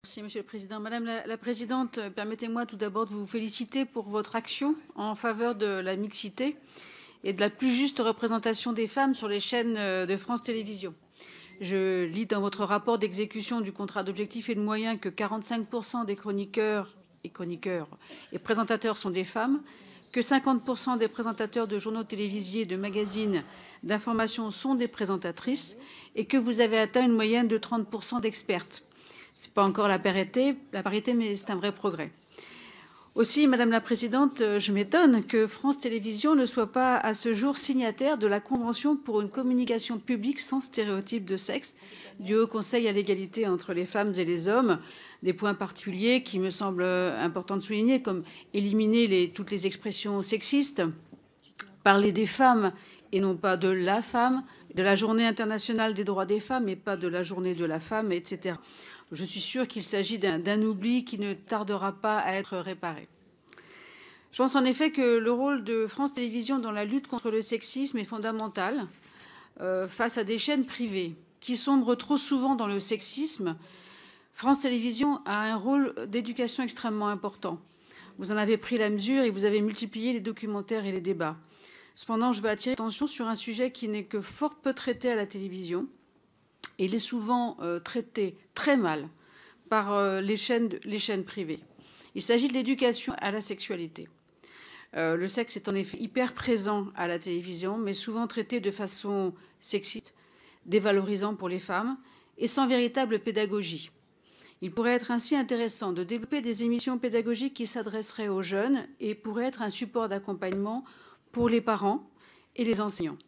Merci, Monsieur le Président. Madame la Présidente, permettez-moi tout d'abord de vous féliciter pour votre action en faveur de la mixité et de la plus juste représentation des femmes sur les chaînes de France Télévisions. Je lis dans votre rapport d'exécution du contrat d'objectifs et de moyens que 45% des chroniqueurs et présentateurs sont des femmes, que 50% des présentateurs de journaux télévisés, de magazines, d'information sont des présentatrices et que vous avez atteint une moyenne de 30% d'expertes. Ce n'est pas encore la parité, mais c'est un vrai progrès. Aussi, Madame la Présidente, je m'étonne que France Télévisions ne soit pas à ce jour signataire de la Convention pour une communication publique sans stéréotype de sexe du Haut Conseil à l'égalité entre les femmes et les hommes. Des points particuliers qui me semblent importants de souligner, comme éliminer toutes les expressions sexistes, parler des femmes et non pas de la femme, de la Journée internationale des droits des femmes et pas de la journée de la femme, etc. Je suis sûre qu'il s'agit d'un oubli qui ne tardera pas à être réparé. Je pense en effet que le rôle de France Télévisions dans la lutte contre le sexisme est fondamental face à des chaînes privées qui sombrent trop souvent dans le sexisme. France Télévisions a un rôle d'éducation extrêmement important. Vous en avez pris la mesure et vous avez multiplié les documentaires et les débats. Cependant, je veux attirer l'attention sur un sujet qui n'est que fort peu traité à la télévision. Et il est souvent traité très mal par les chaînes privées. Il s'agit de l'éducation à la sexualité. Le sexe est en effet hyper présent à la télévision, mais souvent traité de façon sexiste, dévalorisant pour les femmes et sans véritable pédagogie. Il pourrait être ainsi intéressant de développer des émissions pédagogiques qui s'adresseraient aux jeunes et pourraient être un support d'accompagnement pour les parents et les enseignants.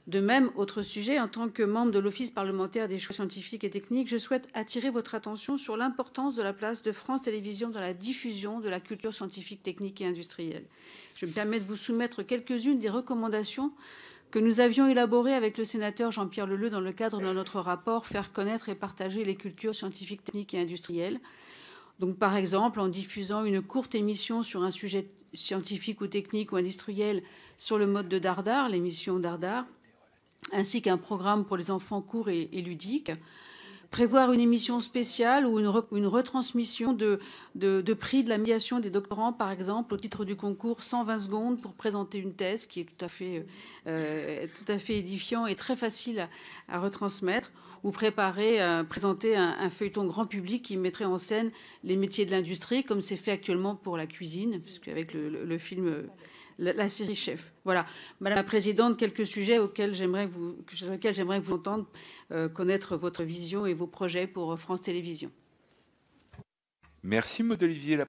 De même, autre sujet, en tant que membre de l'Office parlementaire des choix scientifiques et techniques, je souhaite attirer votre attention sur l'importance de la place de France Télévisions dans la diffusion de la culture scientifique, technique et industrielle. Je me permets de vous soumettre quelques-unes des recommandations que nous avions élaborées avec le sénateur Jean-Pierre Leleux dans le cadre de notre rapport « Faire connaître et partager les cultures scientifiques, techniques et industrielles ». Donc, par exemple, en diffusant une courte émission sur un sujet scientifique ou technique ou industriel sur le mode de Dardar, l'émission Dardar, ainsi qu'un programme pour les enfants court et ludique. Prévoir une émission spéciale ou une retransmission de prix de la médiation des doctorants, par exemple, au titre du concours 120 secondes pour présenter une thèse, qui est tout à fait édifiant et très facile à retransmettre, ou présenter un feuilleton grand public qui mettrait en scène les métiers de l'industrie, comme c'est fait actuellement pour la cuisine, puisque avec le film... La série Chef. Voilà. Madame la Présidente, quelques sujets sur lesquels j'aimerais vous entendre, connaître votre vision et vos projets pour France Télévisions. Merci, Maud Olivier.